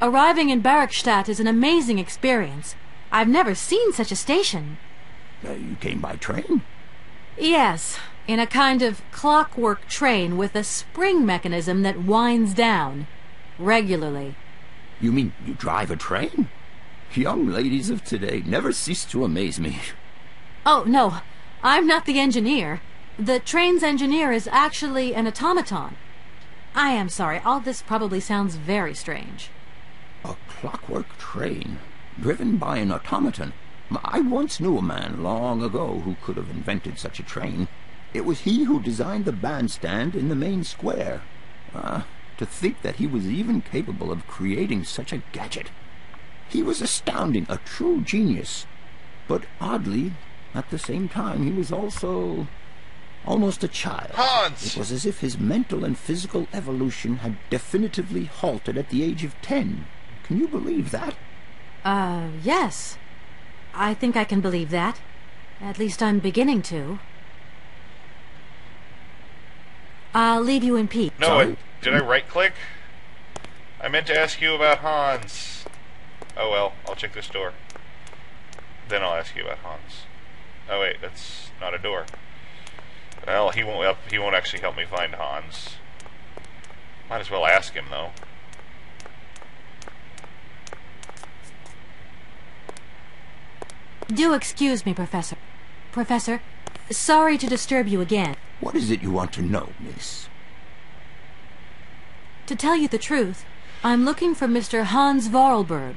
Arriving in Barrackstadt is an amazing experience. I've never seen such a station. You came by train? Yes, in a kind of clockwork train with a spring mechanism that winds down regularly. You mean you drive a train? Young ladies of today never cease to amaze me. Oh, no, I'm not the engineer. The train's engineer is actually an automaton. I am sorry, all this probably sounds very strange. A clockwork train, driven by an automaton. I once knew a man long ago who could have invented such a train. It was he who designed the bandstand in the main square. To think that he was even capable of creating such a gadget. He was astounding, a true genius. But oddly, at the same time, he was also almost a child. Hans! It was as if his mental and physical evolution had definitively halted at the age of 10. Can you believe that? Yes. I think I can believe that. At least I'm beginning to. I'll leave you in peace. No, did I right-click? I meant to ask you about Hans. Oh well, I'll check this door. Then I'll ask you about Hans. Oh wait, that's not a door. Well, he won't actually help me find Hans. Might as well ask him though. Do excuse me, Professor. Professor, sorry to disturb you again. What is it you want to know, miss? To tell you the truth, I'm looking for Mr. Hans Vorarlberg.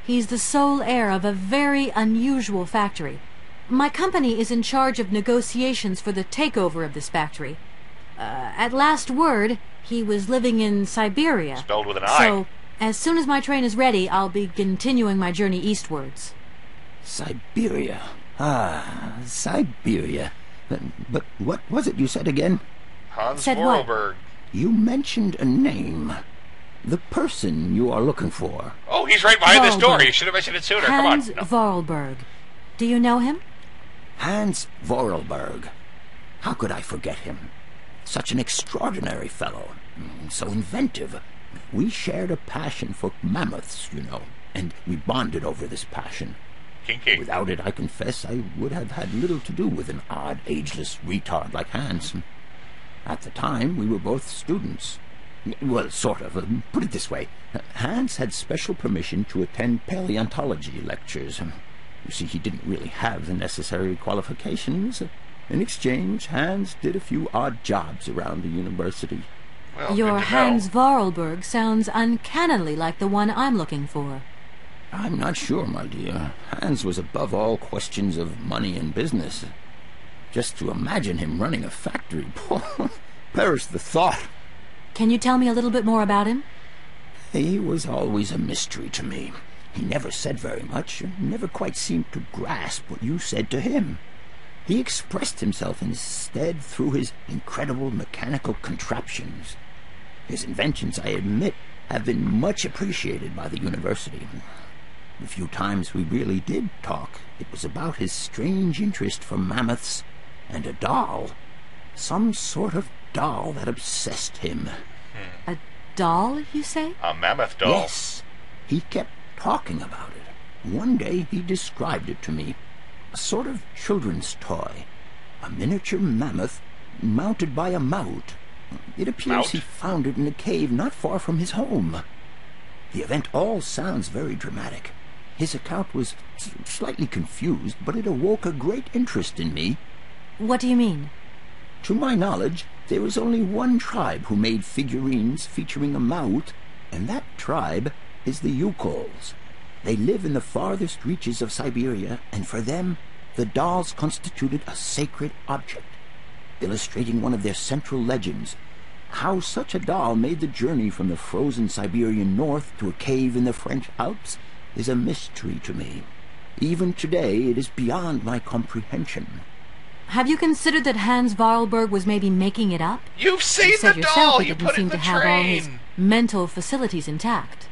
He's the sole heir of a very unusual factory. My company is in charge of negotiations for the takeover of this factory. At last word, he was living in Syberia. Spelled with an I. So, as soon as my train is ready, I'll be continuing my journey eastwards. Syberia. Syberia. But what was it you said again? Hans Said Vorarlberg. You mentioned a name. The person you are looking for. Oh, he's right behind this door. Vorarlberg. You should have mentioned it sooner. Hans Come on. No. Vorarlberg. Do you know him? Hans Vorarlberg. How could I forget him? Such an extraordinary fellow. So inventive. We shared a passion for mammoths, you know, and we bonded over this passion. Kinky. Without it, I confess, I would have had little to do with an odd, ageless retard like Hans. At the time, we were both students. Well, sort of. Put it this way. Hans had special permission to attend paleontology lectures. You see, he didn't really have the necessary qualifications. In exchange, Hans did a few odd jobs around the university. Well, Your good to Hans know. Vorarlberg sounds uncannily like the one I'm looking for. I'm not sure, my dear. Hans was above all questions of money and business. Just to imagine him running a factory, perish the thought. Can you tell me a little bit more about him? He was always a mystery to me. He never said very much, and never quite seemed to grasp what you said to him. He expressed himself instead through his incredible mechanical contraptions. His inventions, I admit, have been much appreciated by the university. The few times we really did talk, it was about his strange interest for mammoths and a doll. Some sort of doll that obsessed him. A doll, you say? A mammoth doll. Yes, he kept talking about it. One day he described it to me. A sort of children's toy. A miniature mammoth mounted by a mount. It appears Mount? he found it in a cave not far from his home. The event all sounds very dramatic. His account was slightly confused, but it awoke a great interest in me. What do you mean? To my knowledge, there is only one tribe who made figurines featuring a mount, and that tribe is the Yukols. They live in the farthest reaches of Siberia, and for them, the dolls constituted a sacred object, illustrating one of their central legends. How such a doll made the journey from the frozen Siberian north to a cave in the French Alps is a mystery to me. Even today, it is beyond my comprehension. Have you considered that Hans Vorarlberg was maybe making it up? You've seen You said the yourself doll. he You didn't put it seem in the to have all his train. mental facilities intact.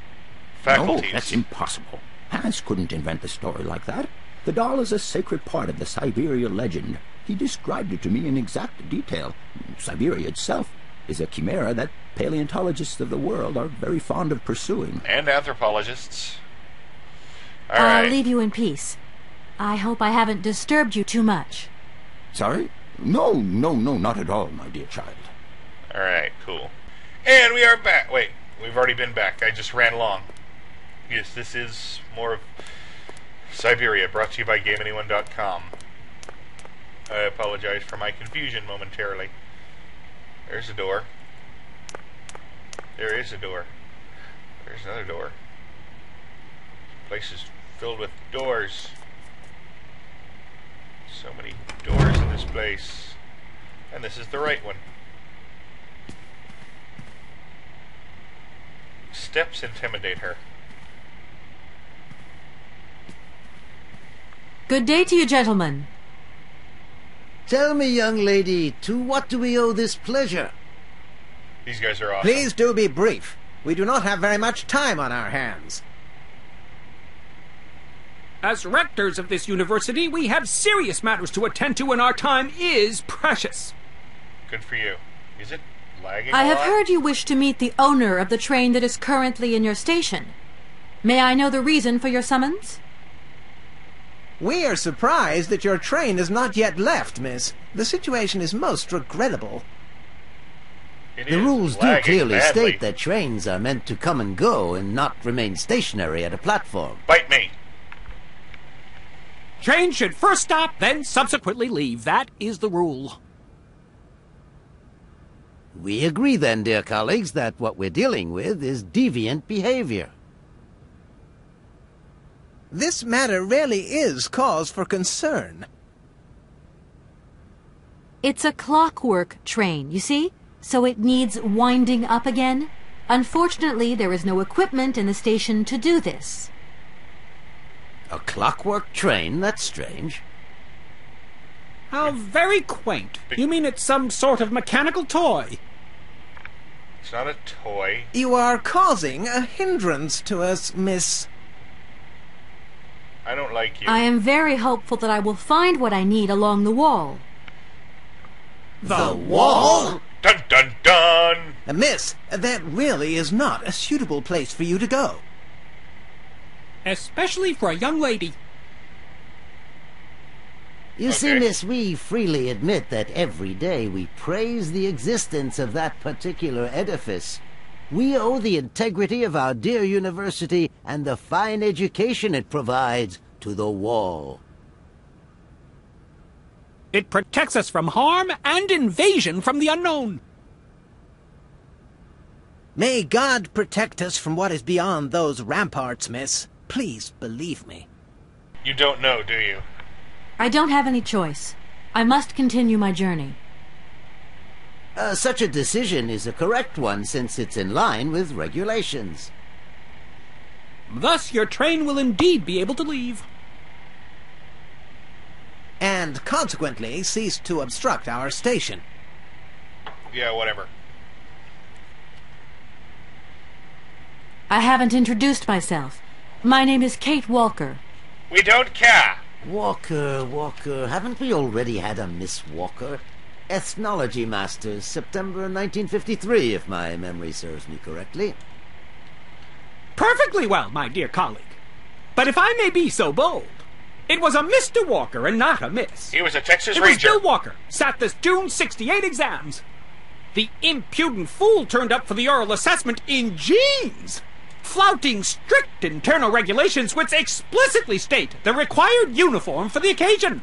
Faculties. No, that's impossible. Hans couldn't invent a story like that. The doll is a sacred part of the Syberia legend. He described it to me in exact detail. Siberia itself is a chimera that paleontologists of the world are very fond of pursuing. And anthropologists. All I'll right. leave you in peace. I hope I haven't disturbed you too much. Sorry? No, not at all, my dear child. All right, cool. And we are back. Wait, we've already been back. I just ran along. Yes, this is more of Syberia, brought to you by GameAnyone.com. I apologize for my confusion momentarily. There's a door. There is a door. There's another door. This place is filled with doors. So many doors in this place. And this is the right one. Steps intimidate her. Good day to you, gentlemen. Tell me, young lady, to what do we owe this pleasure? These guys are awesome. Please do be brief. We do not have very much time on our hands. As rectors of this university, we have serious matters to attend to, and our time is precious. Good for you. Is it lagging I a have lot? heard you wish to meet the owner of the train that is currently in your station. May I know the reason for your summons? We are surprised that your train has not yet left, miss. The situation is most regrettable. It The is rules do lagging clearly badly. state that trains are meant to come and go and not remain stationary at a platform. Bite me. Train should first stop, then subsequently leave. That is the rule. We agree then, dear colleagues, that what we're dealing with is deviant behavior. This matter really is cause for concern. It's a clockwork train, you see? So it needs winding up again. Unfortunately, there is no equipment in the station to do this. A clockwork train? That's strange. How very quaint. You mean it's some sort of mechanical toy? It's not a toy. You are causing a hindrance to us, miss. I don't like you. I am very hopeful that I will find what I need along the wall. The wall? Dun dun dun! Miss, that really is not a suitable place for you to go. Especially for a young lady. You see, Okay. miss, we freely admit that every day we praise the existence of that particular edifice. We owe the integrity of our dear university and the fine education it provides to the wall. It protects us from harm and invasion from the unknown. May God protect us from what is beyond those ramparts, miss. Please believe me. You don't know, do you? I don't have any choice. I must continue my journey. Such a decision is a correct one since it's in line with regulations. Thus, your train will indeed be able to leave. And consequently cease to obstruct our station. Yeah, whatever. I haven't introduced myself. My name is Kate Walker. We don't care! Walker, haven't we already had a Miss Walker? Ethnology Masters, September 1953, if my memory serves me correctly. Perfectly well, my dear colleague. But if I may be so bold, it was a Mr. Walker and not a Miss. He was a Texas It was Ranger. Bill Walker, sat the June 68 exams. The impudent fool turned up for the oral assessment in jeans, flouting strict internal regulations which explicitly state the required uniform for the occasion.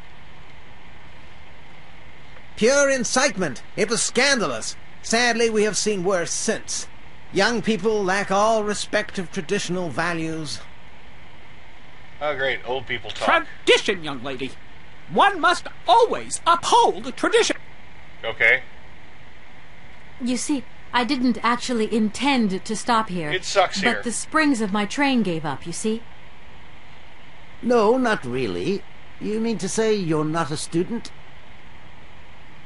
Pure incitement. It was scandalous. Sadly, we have seen worse since. Young people lack all respect of traditional values. Oh, great. Old people talk. Tradition, young lady. One must always uphold tradition. Okay. You see, I didn't actually intend to stop here. It sucks here. But the springs of my train gave up, you see? No, not really. You mean to say you're not a student?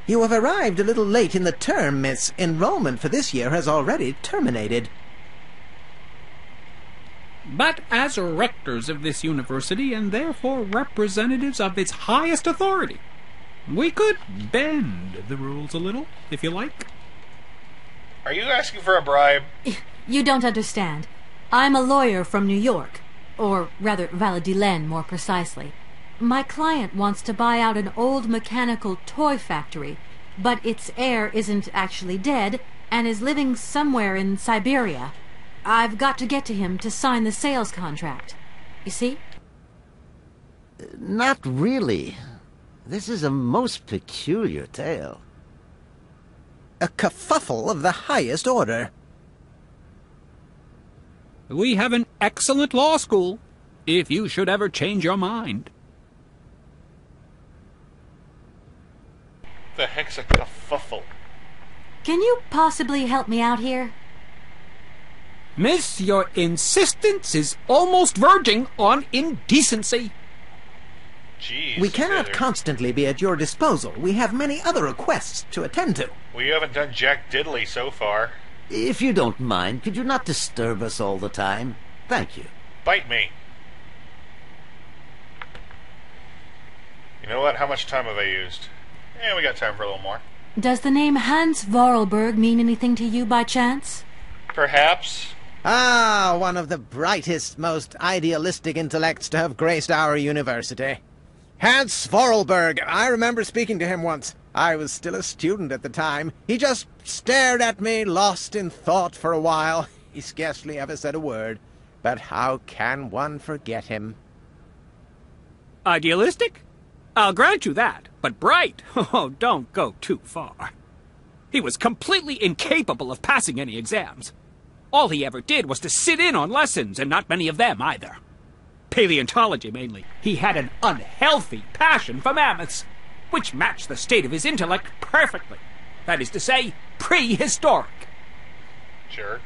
You have arrived a little late in the term, miss. Enrollment for this year has already terminated. But as rectors of this university, and therefore representatives of its highest authority, we could bend the rules a little, if you like. Are you asking for a bribe? You don't understand. I'm a lawyer from New York, or rather Valladolid more precisely. My client wants to buy out an old mechanical toy factory, but its heir isn't actually dead and is living somewhere in Syberia. I've got to get to him to sign the sales contract. You see? Not really. This is a most peculiar tale. A kerfuffle of the highest order. We have an excellent law school, if you should ever change your mind. The heck's a kerfuffle? Can you possibly help me out here? Miss, your insistence is almost verging on indecency. Jeez. We cannot Taylor. constantly be at your disposal. We have many other requests to attend to. Well, you haven't done jack diddly so far. If you don't mind, could you not disturb us all the time? Thank you. Bite me. You know what? How much time have I used? Yeah, we got time for a little more. Does the name Hans Vorarlberg mean anything to you by chance? Perhaps. Ah, one of the brightest, most idealistic intellects to have graced our university. Hans Vorarlberg. I remember speaking to him once. I was still a student at the time. He just stared at me, lost in thought for a while. He scarcely ever said a word. But how can one forget him? Idealistic? I'll grant you that, but bright? Oh, don't go too far. He was completely incapable of passing any exams. All he ever did was to sit in on lessons, and not many of them either. Paleontology, mainly. He had an unhealthy passion for mammoths, which matched the state of his intellect perfectly. That is to say, prehistoric. Jerk.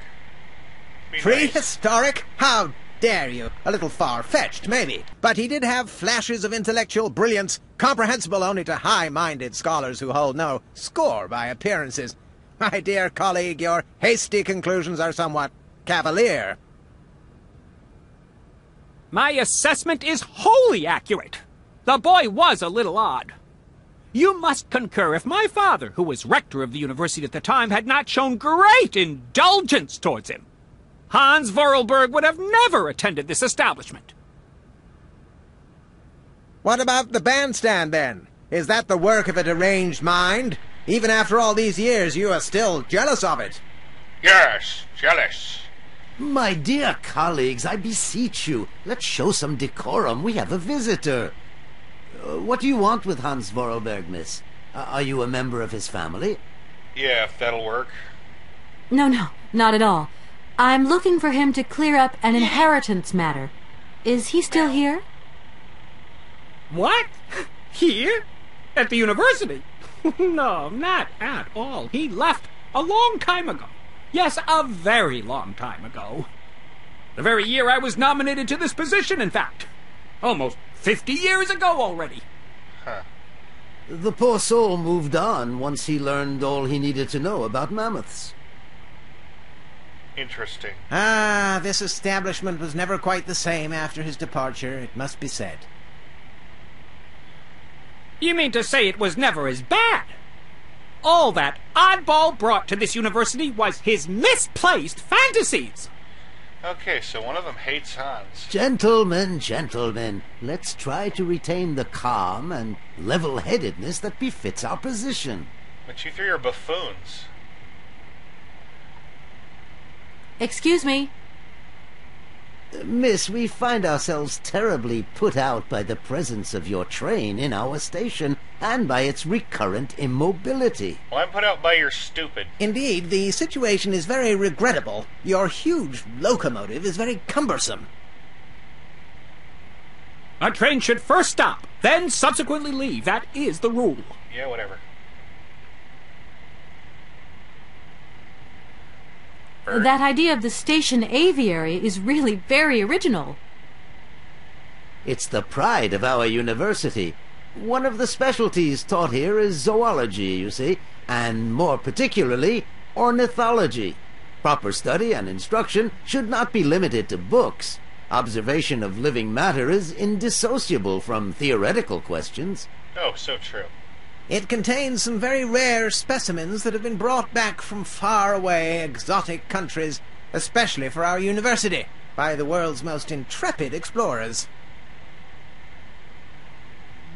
Be nice. Prehistoric? How dare you? A little far-fetched, maybe. But he did have flashes of intellectual brilliance, comprehensible only to high-minded scholars who hold no score by appearances. My dear colleague, your hasty conclusions are somewhat cavalier. My assessment is wholly accurate. The boy was a little odd. You must concur if my father, who was rector of the university at the time, had not shown great indulgence towards him. Hans Vorarlberg would have never attended this establishment. What about the bandstand, then? Is that the work of a deranged mind? Even after all these years, you are still jealous of it. Yes, jealous. My dear colleagues, I beseech you, let's show some decorum. We have a visitor. What do you want with Hans Vorarlberg, miss? Are you a member of his family? Yeah, if that'll work. No, not at all. I'm looking for him to clear up an inheritance matter. Is he still here? What? Here? At the university? No, not at all. He left a long time ago. Yes, a very long time ago. The very year I was nominated to this position, in fact. Almost 50 years ago already. Huh. The poor soul moved on once he learned all he needed to know about mammoths. Interesting. Ah, this establishment was never quite the same after his departure, it must be said. You mean to say it was never as bad? All that oddball brought to this university was his misplaced fantasies. Okay, so one of them hates Hans. Gentlemen, let's try to retain the calm and level-headedness that befits our position. But you three are buffoons. Excuse me. Miss, we find ourselves terribly put out by the presence of your train in our station and by its recurrent immobility. Well, I'm put out by your stupid. Indeed, the situation is very regrettable. Your huge locomotive is very cumbersome. A train should first stop, then subsequently leave. That is the rule. Yeah, whatever. That idea of the station aviary is really very original. It's the pride of our university. One of the specialties taught here is zoology, you see, and more particularly, ornithology. Proper study and instruction should not be limited to books. Observation of living matter is indissociable from theoretical questions. Oh, so true. It contains some very rare specimens that have been brought back from far-away exotic countries, especially for our university, by the world's most intrepid explorers.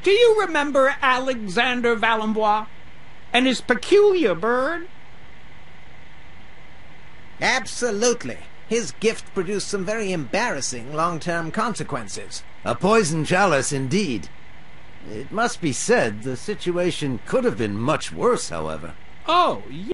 Do you remember Alexander Valenbois and his peculiar bird? Absolutely. His gift produced some very embarrassing long-term consequences. A poison chalice, indeed. It must be said, the situation could have been much worse, however. Oh,